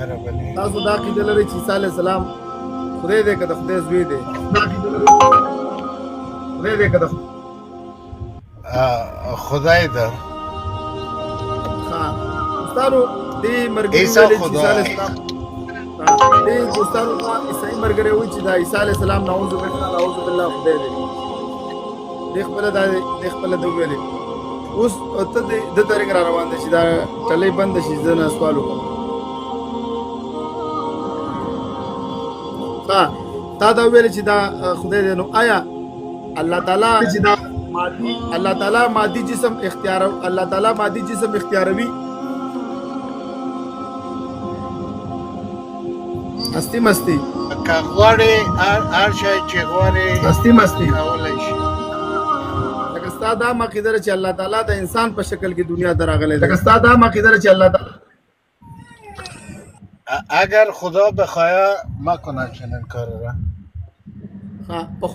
تاسو دا عقیده لرئ چې عیسی علیه السلام خدای دی که د خدای زوی دی؟ خدای دی که د خدای ده. ښه دوستانو دې ملګري عیسی ویلي چې خدای. عیسی علیه السلام دې دوستانو ته عیسایي ملګري وایي چې دا عیسی علیه السلام نعوذ بالله خدای دی. دې خپله ده وویلې. اوس ته د طریق را روان دی چې دا ټلۍ بنده شي، زه نه سوال وکړم. ښه تا دا وویلې چې دا خدای دی، نو آیا الله تعالی مادي جسم اختیاروي؟ مستی که غواړې هر شی چې غواړې مستی کولی شي. لکه ستا دا عقیده ده چې الله تعالی د انسان په شکل کې دنیا ته راغلی دی. لکه ستا دا عقیده ده چې الله تعالی اگر خدا بخواه مکنه چنین کار را. ها په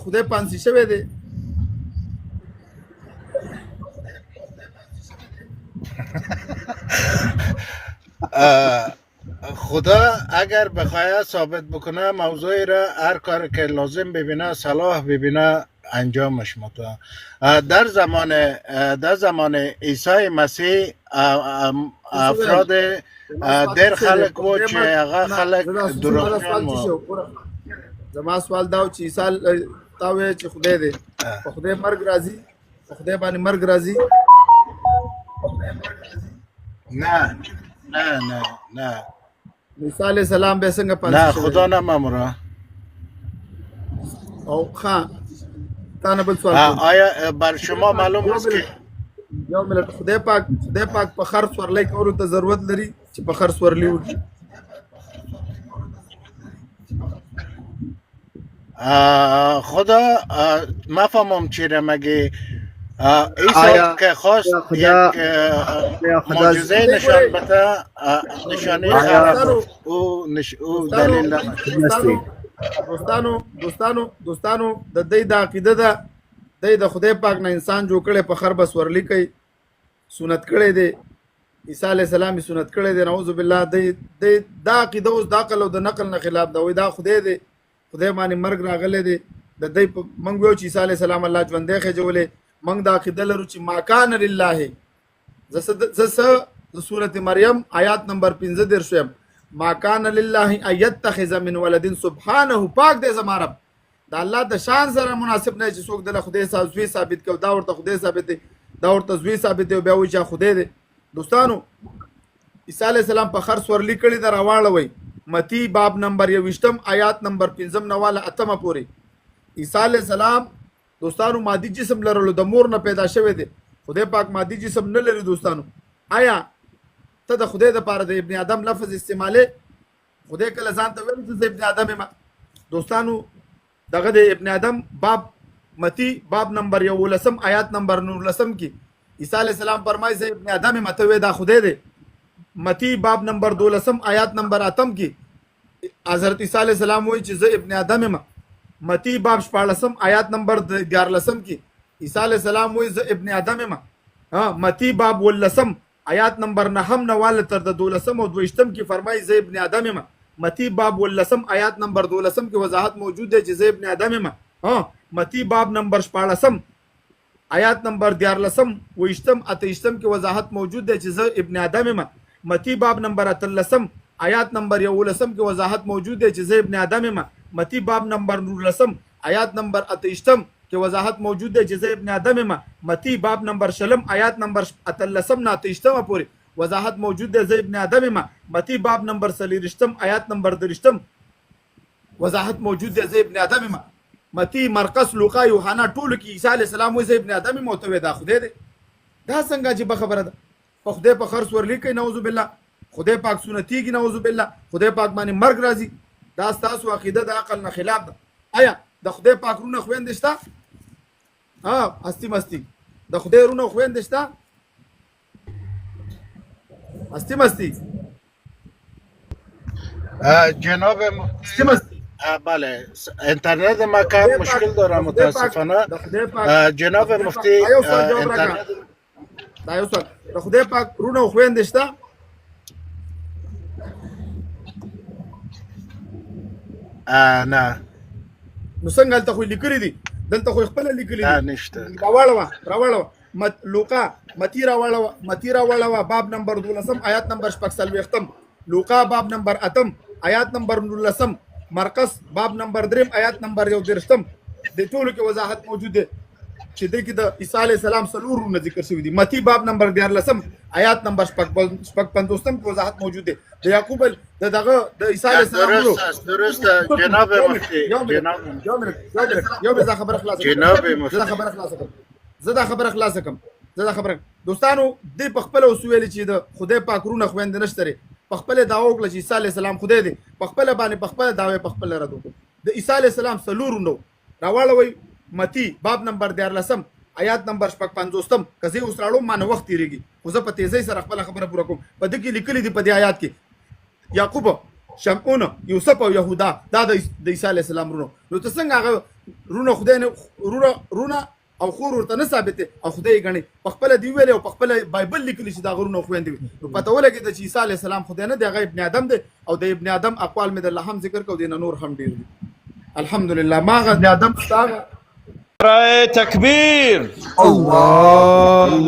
خدای پانسی شوی دی. خدا اگر بخواه ثابت بکنه موضوعی را، هر کار که لازم ببینه، صلاح ببینه، انجامش متا. در زمان عیسی مسیح افراد دیر خلق بود چې هغه خلق دروغجن و. زما سوال دا و چې عیسی تا وایې چې خدای دی، په خدای مرګ راځي، په خدای باندې مرګ راځي؟ نه عیسی علیه السلام به څنګه پاتې نه، شوی؟ خدا نه مامورا. او ښه تا نه بل سوال کوم. آیا بر شما معلوم است که یو منټ، خدای پاک په خر سورلی کولو ته ضرورت لري چې په خر سورلی وکړي؟ خدا مفهمم چی را مگه عیسی که خواست یک معجزه نشان بده، نشانه خراب او دلیل نشد. دوستانو د دې د عقیده ده د خدای پاک نه انسان جوړ کړي، په خر بس ورلی کوي، سنت کړي دی، عیسی علیه السلام سنت کړي دی، نعوذ بالله. دا عقیده اوس د عقل او د نقل نه خلاف ده. وایي دا خدای دی، خدای باندې مرګ راغلی دی. د دې موږ وایو چې عیسی علیه السلام الله ژوندی خېجولی. موږ دا عقیده لرو چې ما کان لله، د سورة مریم آیات نمبر 15 ما کان لله ان یتخذ من ولد سبحانه، پاک دی زما رب، دا الله د شان سره مناسب نه چې څوک دله خدای زوی ثابت کوي. دا ورته خدای ثابت دی، دا ورته زوی ثابت دی، بیا وایي چې خدای دی. دوستانو عیسی علیه السلام په خر سورلی کړي ده، راواړوئ متی باب نمبر 21 آیات نمبر 15 نواله 8 پورې. عیسی علیه السلام دوستانو مادي جسم لرلو، د مور نه پیدا شوی دی. خدای پاک مادي جسم نه لري. دوستانو آیا ته د خدای دپاره د ابن آدم لفظ استعمالې؟ خدای کله ځان ته ویل چې زه ابن آدم یم؟ دوستانو دغه د ابن آدم باب متی باب نمبر 11 آیات نمبر 19 کې عیسی علیه السلام فرمایي زه ابن آدم یم، ته وایې دا خدای دی. متی باب نمبر 12 آیات نمبر 8 کې حضرت عیسی علیه السلام وایي چې زه ابن آدم یم. متی باب 14 آیات نمبر 11 کې عیسی علیه السلام وایي زه ابن آدم یم. متی باب 19 آیات نمبر 9 نواله تر د 12 او 22 کې فرمایي زه ابن آدم یم. متی باب 19 آیات نمبر 12 کې وضاحت موجود دی چې زه ابن آدم یم. متی باب نمبر 14 آیات نمبر 14 ویشتم اتیشتم کې وضاحت موجود دی چې زه ابن آدم یم. متی باب نمبر 13 آیات نمبر 11 کې وضاحت موجود دی چې زه ابن آدم یم. متی باب نمبر 19 آیات نمبر 28 کې وضاحت موجود دی چې زه ابن آدم یم. متی باب نمبر 30 آیات نمبر 13 نه 28 پورې وضاحت موجود دی زه ابن آدم یم. متی باب نمبر 30 آیات نمبر 30 وضاحت موجود دی زه ابن آدم یم. متی مرقس لوقا یوحنا ټولو کې عیسی علیه السلام وایي زه ابن آدم یم، او ته وایې دا خدای دی. دا څنګه عجیبه خبره ده؟ په خدای په خر سورلی کوي، نعوذ بالله. خدای پاک سنتیږي، نعوذ بالله. خدای پاک باندې مرګ راځي. دا ستاسو عقیده د عقل نه خلاف ده. آیا د خدای پاک رونه خویندې شته؟ هستی مستی د خدای رونه خویندې شته؟ هستی مستی جناب هستی مستی بله، اینترنت ما کم مشکل داره متاسفانه. جناب مفتی اینترنت دا یو څه د خدای پاک رونه خویندې شته؟ نه نو څنګه هلته خو لیکلي دي دلته خو خپله لیکلي نه دي نشته راوړوه لوقا متی راوړوه باب نمبر 12 آیات نمبر 40 لوقا باب نمبر 8 آیات نمبر 19 مرقس باب نمبر 3 آیات نمبر 11 د ټولو کې وضاحت موجود دی چې دې کې د عیسی علیه السلام څلورونه ذکر شوي دي متی باب نمبر 14 آیات نمبر 55 کې وضاحت موجود دی د یعقوب دغه د عیسی علیه السلام درست جناب مفتی یو به خبره خلاصه جناب مفتی زه دا خبره خلاصه کوم دوستانو دې په خپل وسویل چې د خدای پاک رونه خويند نشته په خپل داوا وکړه چې عیسی علیه السلام خدای دی په خپل باندې په خپل داوا په خپل ردو د عیسی علیه السلام څلورونه راوړوي متی باب نمبر 14 آیات نمبر 55 کزي اوس راړو مانه وخت تیریږي خو زه په تیزی سره خپل خبره پوره کوم په دې کې لیکلي دي په دې آیات کې یعقوب شمعون یوسف او یهودا دا د عیسی علیه السلام رونو نو ته څنګه هغه رونو خدای نه رونه او خور ورته نه ثابت او خدای غني په خپل دی ویل او په خپل بایبل لیکلی چې دا غرونه خويندې نو پته ولګي د عیسی علیه السلام خدای نه دی هغه ابن ادم دی او د ابن ادم اقوال مې د الله هم ذکر کو دین نور هم ډیر دي الحمدلله ما غ ابن ادم ستاره نعرہ تکبیر الله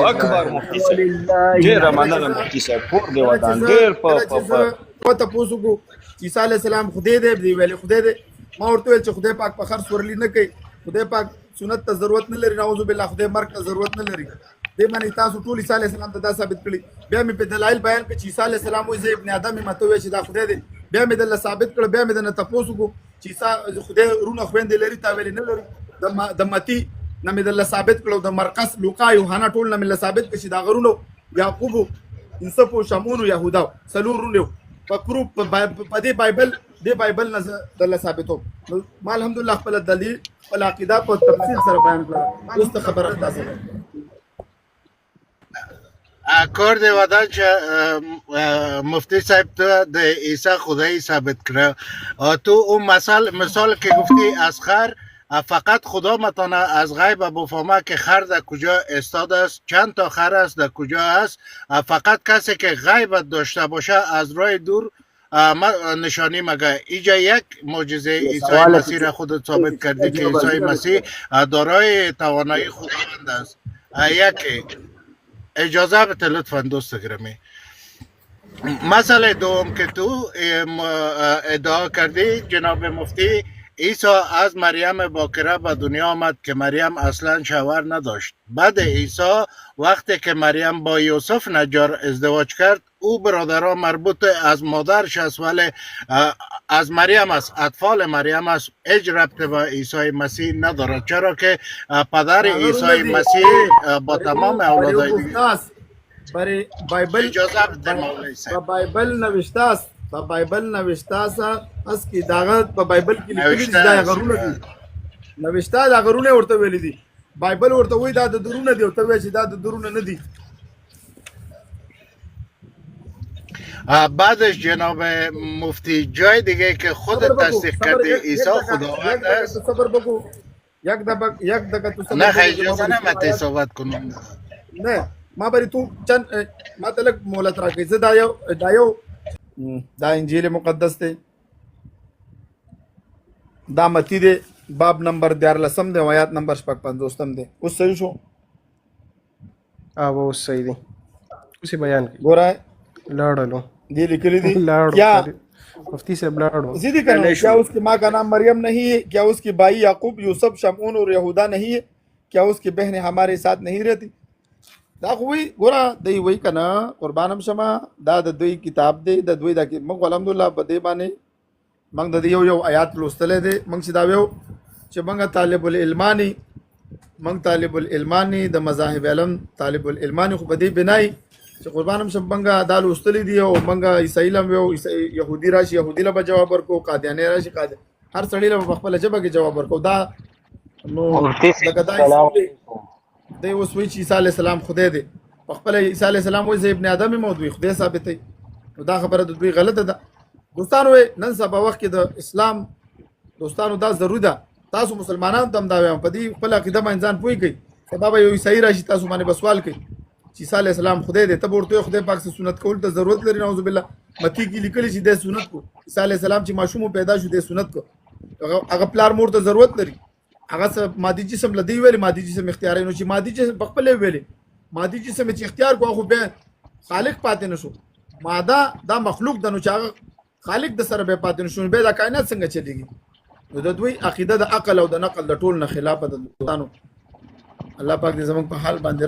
اکبر مفتی صاحب ډیر مننه مفتی صاحب کور دی ودان ډیر په تاسو کو عیسی علیه السلام خدای دی ویل خدای دی ما ورته ویل چې خدای پاک په خر سورلی نه کوي خدای پاک سنت ته ضرورت نه لري نعوذ بالله خدای مرګ ته ضرورت نه لري دې باندې تاسو ټول عیسی علیه السلام ته دا ثابت کړی بیا مې په دلایل بیان کړ چې عیسی علیه السلام وایي ابن ادم ماته وایي چې دا خدای دی بیا مې دلته ثابت کړ بیا مې دنه تاسو کو چې عیسی خدای رونه خويندې لري تا ویل نه لري د متی نه مې دلته ثابت کړو د مرقس لوقا یوحنا ټول نه مې ثابت کړ چې دا غرونو یعقوب یوسف او شمعون او یهودا څلورونه په دې بایبل نه دلته ثابتو ما الحمدلله خپل دلیل خپل عقیده په تفصیل سره بیان کړه اوس ته خبره تاسو کور دی ودان چې مفتی صاحب ته د عیسی خدایی ثابت کړه تو اون مثال که گفتی از خر فقط خدا متانه از غیب بفهمه که خر در کجا استاده است چند تا خر است در کجا است فقط کسی که غیبت داشته باشه از راه دور نشانی مگه اینجا یک معجزه عیسی مسیح را خودت ثابت کردی که عیسی مسیح دارای توانایی خداوند است یک اجازه بده لطفا دوست گرامی مسئله دوم که تو ادعا کردی جناب مفتی عیسی از مریم باکره به دنیا آمد که مریم اصلا شوهر نداشت بعد عیسی وقتی که مریم با یوسف نجار ازدواج کرد او برادرها مربوط از مادرش است ولی از مریم است اطفال مریم است هیچ ربط به عیسی مسیح ندارد چرا که پدر عیسی مسیح با تمام اولادای دیگه برای بایبل اجازه بده مولوی صاحب بایبل نوشته است که داغه په بایبل کې لیکلي دا غرونه دي نوشته دا غرونه ورته ویل دي بایبل ورته وای دا د درونه دی ورته وای چې دا د درونه نه دي بعدش جناب مفتی جای دیگه که خود تصدیق کرده عیسی خداوند است صبر بگو یک دقیقه تو صبر نه اجازه نمیده صحبت کنم نه ما بری تو چند ما تلک مولت راکې زه دا انجیل مقدس دی دا متی دی باب نمبر 14 دی آیات نمبر 55 دی اوس صحیح شو اوس صحیح دی اوسې بیان کړي ګورای لاړلو دی لیکلی دی کیا مفتی صاحب لاړو زیدی کرنا کیا اس کی ماں کا نام مریم نہیں ہے کیا اس کی بھائی یعقوب یوسف شمعون اور یہودا نہیں ہے کیا اس کی بہنیں ہمارے ساتھ نہیں رہتی دا خو وی ګوره دی وی کنه قربانم شمه دا د دوی کتاب دی د دوی دا موږ الحمدلله په دې باندې موږ د یو آیات لوستلې دی موږ چې دا ویو چې موږ طالب العلمانی د مذاهب علم طالب العلمانی خو په دې بنای چې قربانم شم موږ دا لوستلې دی او موږ عیسی علم ویو يهودي راشي يهودي له جواب ورکو قادیانی راشي هر سړی له خپل جبه کې جواب ورکو دا نو دی اوس وایي چې عیسی علیه السلام خدای دی په خپله عیسی علیه السلام وایي زه ابن ادم یم او دوی خدای ثابتوي نو دا خبره د دوی غلطه ده دوستانو نن سبا وخت کې د اسلام دوستانو دا ضروري ده تاسو مسلمانانو ته هم دا وایم په دې خپله عقیده باندې ځان پوه کړئ سبا به یو عیسایي راشي تاسو باندې به سوال کوي چې عیسی علیه السلام خدای دی ته به ورته خدای پاک څخه سنت کول ته ضرورت لري نعوذ بالله متی کې لیکلي چې د سنت کو عیسی علی السلام چې ماشوم پیدا شو د سنت کو هغه پلار مور ته ضرورت لري هغه مادي جسم لدی ویل مادي جسم اختیار نو چې مادي جسم په خپل ویل مادي جسم چې اختیار کو خو به خالق پاتې نشو ماده دا مخلوق د نو چې هغه خالق د سره به پاتې نشو به دا کائنات څنګه چلیږي نو د دوی عقیده د عقل او د نقل د ټول نه خلاف ده الله پاک دې زموږ په حال باندې